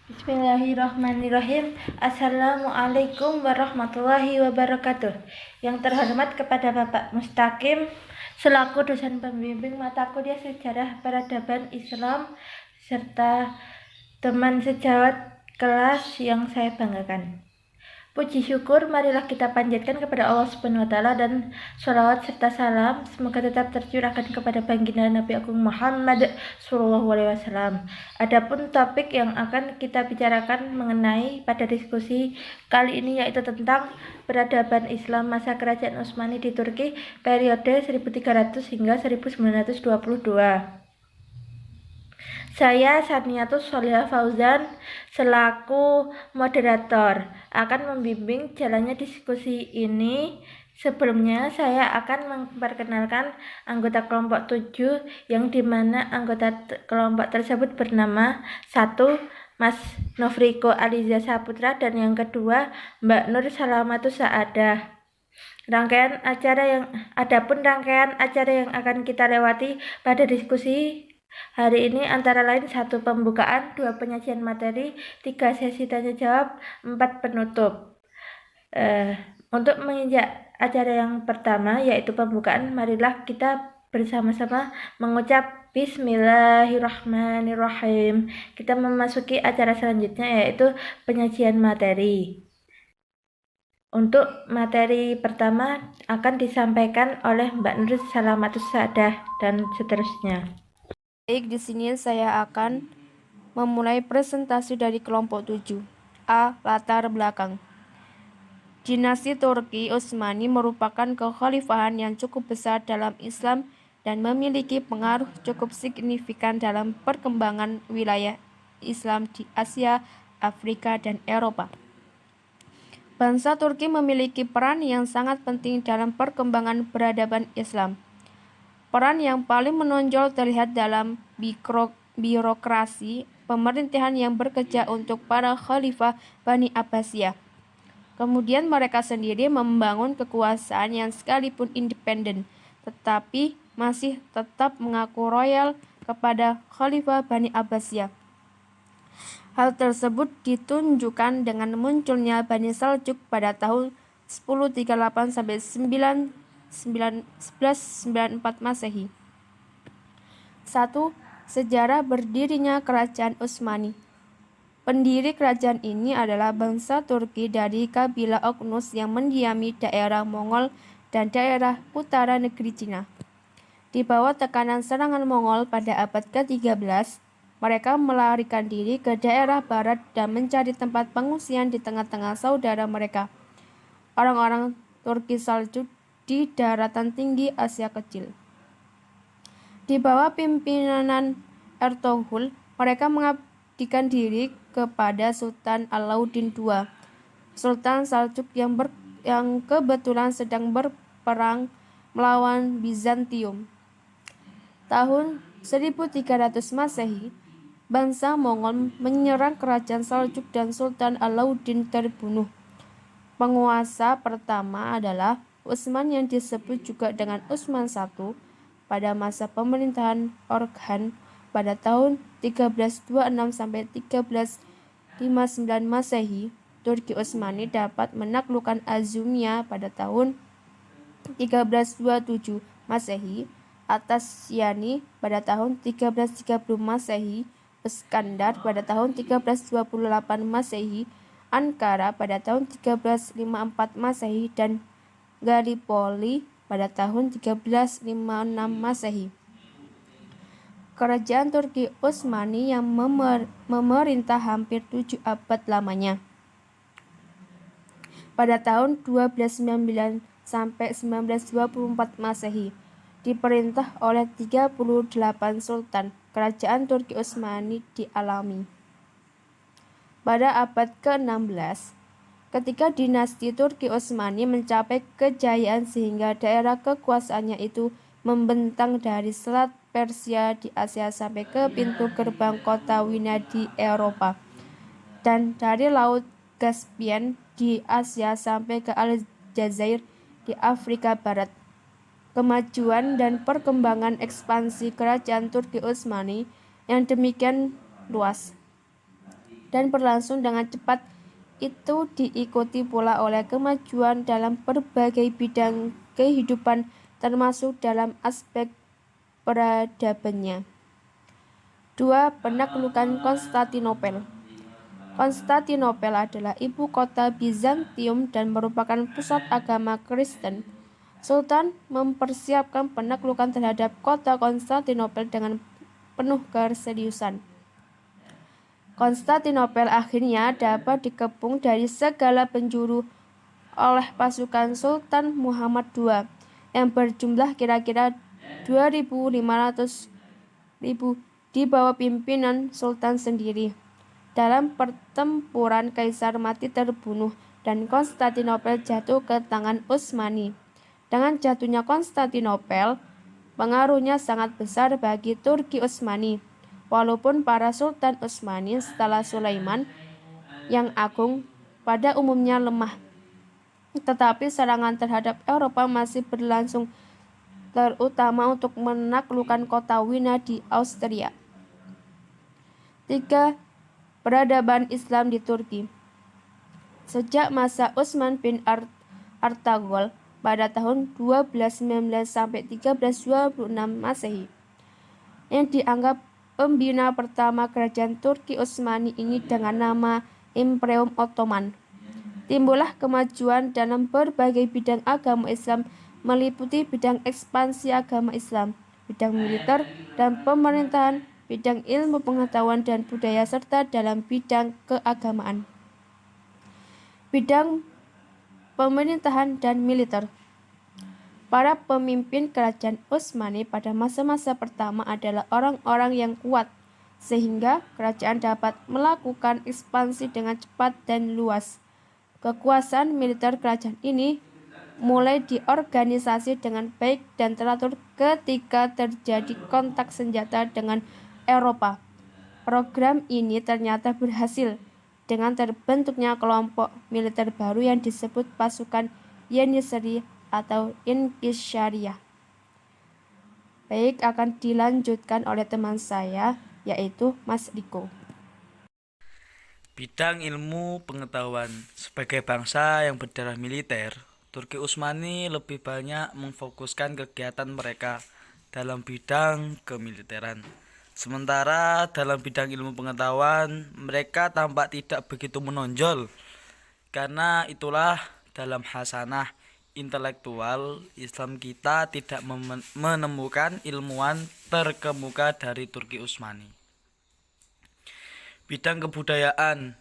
Bismillahirrahmanirrahim. Assalamualaikum warahmatullahi wabarakatuh. Yang terhormat kepada Bapak Mustaqim selaku dosen pembimbing mata kuliah Sejarah Peradaban Islam serta teman sejawat kelas yang saya banggakan. Puji syukur marilah kita panjatkan kepada Allah Subhanahu wa taala dan sholawat serta salam semoga tetap tercurahkan kepada baginda Nabi Agung Muhammad sallallahu alaihi wasallam. Adapun topik yang akan kita bicarakan mengenai pada diskusi kali ini yaitu tentang peradaban Islam masa Kerajaan Utsmani di Turki periode 1300 hingga 1922. Saya Sarniatus Solihah Fauzan selaku moderator akan membimbing jalannya diskusi ini. Sebelumnya saya akan memperkenalkan anggota kelompok 7 yang dimana anggota kelompok tersebut bernama 1. Mas Nofriko Aliza Saputra dan yang kedua Mbak Nur Salamatus Saadah. Adapun rangkaian acara yang akan kita lewati pada diskusi hari ini antara lain 1. Pembukaan, 2. Penyajian materi, 3. Sesi tanya jawab, 4. Penutup. Untuk menginjak acara yang pertama yaitu pembukaan, marilah kita bersama-sama mengucap Bismillahirrahmanirrahim. Kita memasuki acara selanjutnya yaitu penyajian materi. Untuk materi pertama akan disampaikan oleh Mbak Nur Salamatus Saadah dan seterusnya. Baik, di sini saya akan memulai presentasi dari kelompok 7. A. Latar belakang. Dinasti Turki Utsmani merupakan kekhalifahan yang cukup besar dalam Islam dan memiliki pengaruh cukup signifikan dalam perkembangan wilayah Islam di Asia, Afrika, dan Eropa. Bangsa Turki memiliki peran yang sangat penting dalam perkembangan peradaban Islam. Peran yang paling menonjol terlihat dalam birokrasi pemerintahan yang bekerja untuk para khalifah Bani Abbasiyah. Kemudian mereka sendiri membangun kekuasaan yang sekalipun independen, tetapi masih tetap mengaku royal kepada khalifah Bani Abbasiyah. Hal tersebut ditunjukkan dengan munculnya Bani Saljuk pada tahun 1038 sampai 1194 Masehi. 1. Sejarah berdirinya Kerajaan Utsmani. Pendiri kerajaan ini adalah bangsa Turki dari kabilah Oghuz yang mendiami daerah Mongol dan daerah utara negeri Cina. Di bawah tekanan serangan Mongol pada abad ke-13, mereka melarikan diri ke daerah barat dan mencari tempat pengungsian di tengah-tengah saudara mereka, orang-orang Turki Saljuk di daratan tinggi Asia Kecil. Di bawah pimpinan Ertugrul, mereka mengabdikan diri kepada Sultan Alauddin II, Sultan Saljuk yang kebetulan sedang berperang melawan Bizantium. Tahun 1300 Masehi, bangsa Mongol menyerang kerajaan Saljuk dan Sultan Alauddin terbunuh. Penguasa pertama adalah Utsman yang disebut juga dengan Utsman I. Pada masa pemerintahan Orhan pada tahun 1326 sampai 1359 Masehi, Turki Utsmani dapat menaklukkan Azumia pada tahun 1327 Masehi, Atasyani pada tahun 1330 Masehi, Iskandar pada tahun 1328 Masehi, Ankara pada tahun 1354 Masehi, dan Gallipoli pada tahun 1356 Masehi. Kerajaan Turki Utsmani yang memerintah hampir 7 abad lamanya. Pada tahun 1299 sampai 1924 Masehi, diperintah oleh 38 sultan, kerajaan Turki Utsmani dialami. Pada abad ke-16, ketika dinasti Turki Utsmani mencapai kejayaan sehingga daerah kekuasaannya itu membentang dari selat Persia di Asia sampai ke pintu gerbang kota Wina di Eropa, dan dari Laut Caspian di Asia sampai ke Aljazair di Afrika Barat. Kemajuan dan perkembangan ekspansi kerajaan Turki Utsmani yang demikian luas dan berlangsung dengan cepat itu diikuti pula oleh kemajuan dalam berbagai bidang kehidupan termasuk dalam aspek peradabannya. 2. Penaklukan Konstantinopel. Konstantinopel adalah ibu kota Bizantium dan merupakan pusat agama Kristen. Sultan mempersiapkan penaklukan terhadap kota Konstantinopel dengan penuh keseriusan. Konstantinopel akhirnya dapat dikepung dari segala penjuru oleh pasukan Sultan Muhammad II yang berjumlah kira-kira 2.500 di bawah pimpinan Sultan sendiri. Dalam pertempuran Kaisar mati terbunuh dan Konstantinopel jatuh ke tangan Utsmani. Dengan jatuhnya Konstantinopel, pengaruhnya sangat besar bagi Turki Utsmani. Walaupun para Sultan Utsmani setelah Sulaiman yang Agung pada umumnya lemah, tetapi serangan terhadap Eropa masih berlangsung, terutama untuk menaklukkan kota Wina di Austria. 3. Peradaban Islam di Turki. Sejak masa Utsman bin Artagol pada tahun 1219 sampai 1326 Masehi, yang dianggap pembina pertama kerajaan Turki Utsmani ini dengan nama Imperium Ottoman, timbullah kemajuan dalam berbagai bidang agama Islam meliputi bidang ekspansi agama Islam, bidang militer dan pemerintahan, bidang ilmu pengetahuan dan budaya, serta dalam bidang keagamaan. Bidang pemerintahan dan militer. Para pemimpin kerajaan Utsmani pada masa-masa pertama adalah orang-orang yang kuat, sehingga kerajaan dapat melakukan ekspansi dengan cepat dan luas. Kekuasaan militer kerajaan ini mulai diorganisasi dengan baik dan teratur ketika terjadi kontak senjata dengan Eropa. Program ini ternyata berhasil dengan terbentuknya kelompok militer baru yang disebut pasukan Yenisei atau Inkisyariah. Baik, akan dilanjutkan oleh teman saya, yaitu Mas Riko. Bidang ilmu pengetahuan. Sebagai bangsa yang berdarah militer, Turki Utsmani lebih banyak memfokuskan kegiatan mereka dalam bidang kemiliteran. Sementara dalam bidang ilmu pengetahuan, mereka tampak tidak begitu menonjol. Karena itulah dalam hasanah intelektual Islam kita tidak menemukan ilmuwan terkemuka dari Turki Utsmani. Bidang kebudayaan.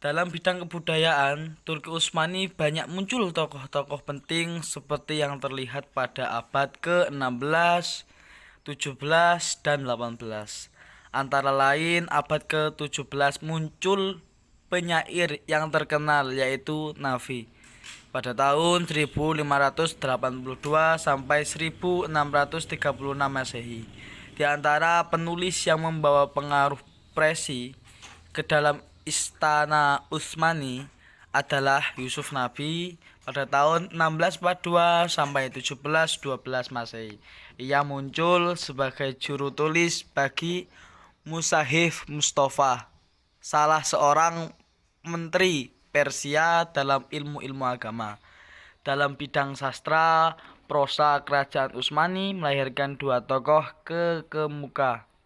Dalam bidang kebudayaan, Turki Utsmani banyak muncul tokoh-tokoh penting seperti yang terlihat pada abad ke-16, 17, dan 18. Antara lain, abad ke-17 muncul penyair yang terkenal yaitu Nafi pada tahun 1582 sampai 1636 Masehi. Di antara penulis yang membawa pengaruh Persia ke dalam istana Utsmani adalah Yusuf Nabi pada tahun 1642 sampai 1712 Masehi. Ia muncul sebagai juru tulis bagi Musahif Mustafa, salah seorang menteri Persia dalam ilmu-ilmu agama. Dalam bidang sastra, prosa kerajaan Utsmani melahirkan dua tokoh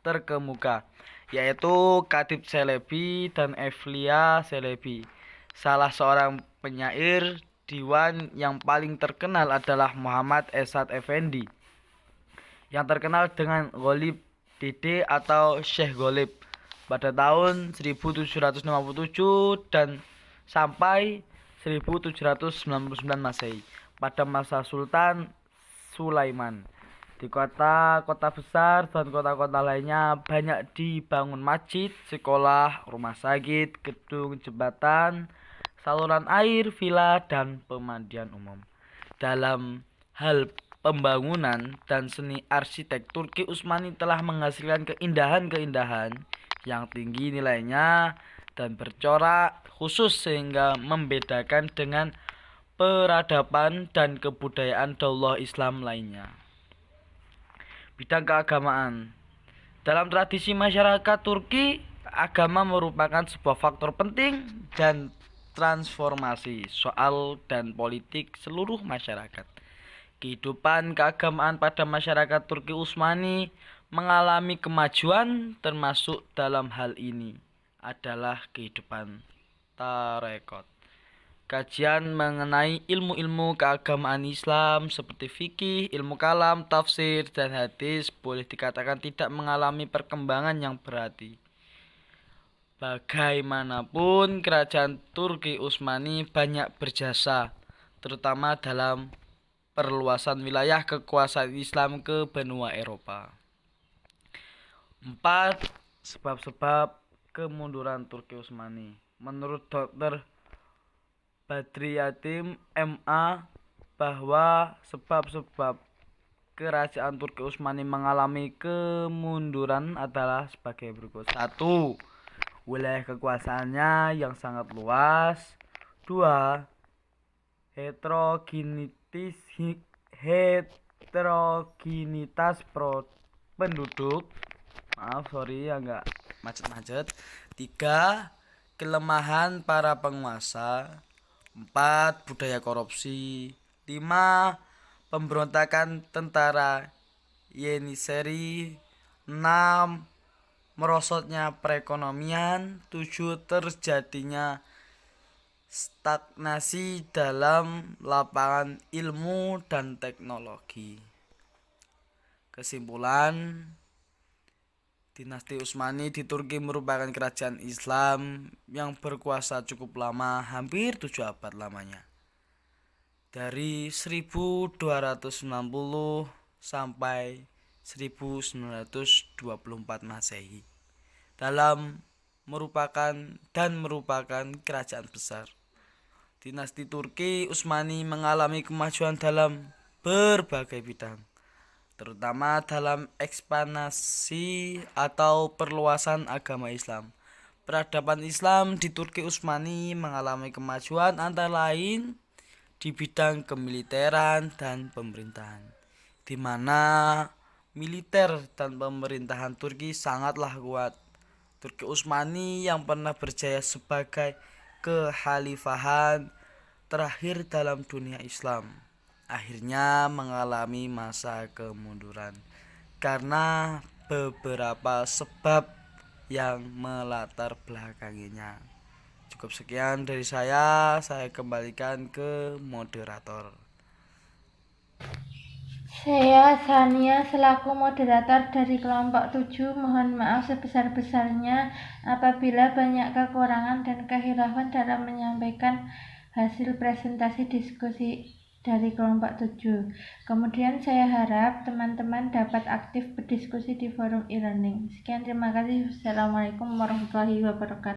terkemuka, yaitu Khatib Çelebi dan Evliya Çelebi. Salah seorang penyair diwan yang paling terkenal adalah Muhammad Esat Efendi, yang terkenal dengan Ghalib Dede atau Syekh Ghalib pada tahun 1757 dan sampai 1799 Masehi pada masa Sultan Sulaiman. Di kota-kota besar dan kota-kota lainnya banyak dibangun masjid, sekolah, rumah sakit, gedung jembatan, saluran air, villa, dan pemandian umum. Dalam hal pembangunan dan seni arsitek, Turki Utsmani telah menghasilkan keindahan-keindahan yang tinggi nilainya dan bercorak khusus sehingga membedakan dengan peradaban dan kebudayaan daulah Islam lainnya. Bidang keagamaan. Dalam tradisi masyarakat Turki agama merupakan sebuah faktor penting dan transformasi soal dan politik seluruh masyarakat. Kehidupan keagamaan pada masyarakat Turki Utsmani mengalami kemajuan, termasuk dalam hal ini adalah kehidupan tarekat. Kajian mengenai ilmu-ilmu keagamaan Islam seperti fikih, ilmu kalam, tafsir, dan hadis boleh dikatakan tidak mengalami perkembangan yang berarti. Bagaimanapun, kerajaan Turki Utsmani banyak berjasa, terutama dalam perluasan wilayah kekuasaan Islam ke benua Eropa. 4. Sebab-sebab kemunduran Turki Utsmani. Menurut Dr. Badri Yatim MA, bahwa sebab-sebab kerajaan Turki Utsmani mengalami kemunduran adalah sebagai berikut. 1. Wilayah kekuasaannya yang sangat luas. 2. Heterogenitas penduduk. Agak macet-macet. 3. Kelemahan para penguasa. 4. Budaya korupsi. 5. Pemberontakan tentara Yeniseri. 6. Merosotnya perekonomian. 7. Terjadinya stagnasi dalam lapangan ilmu dan teknologi. Kesimpulan, Dinasti Utsmani di Turki merupakan kerajaan Islam yang berkuasa cukup lama, hampir 7 abad lamanya. Dari 1290 sampai 1924 Masehi. Merupakan kerajaan besar. Dinasti Turki Utsmani mengalami kemajuan dalam berbagai bidang, terutama dalam ekspansi atau perluasan agama Islam. Peradaban Islam di Turki Utsmani mengalami kemajuan antara lain di bidang kemiliteran dan pemerintahan, di mana militer dan pemerintahan Turki sangatlah kuat. Turki Utsmani yang pernah berjaya sebagai kekhalifahan terakhir dalam dunia Islam akhirnya mengalami masa kemunduran karena beberapa sebab yang melatar belakanginya. Cukup sekian dari saya kembalikan ke moderator. Saya Sania selaku moderator dari kelompok 7 mohon maaf sebesar-besarnya apabila banyak kekurangan dan kehilafan dalam menyampaikan hasil presentasi diskusi dari kelompok 7. Kemudian saya harap teman-teman dapat aktif berdiskusi di forum e-learning. Sekian, terima kasih. Wassalamualaikum warahmatullahi wabarakatuh.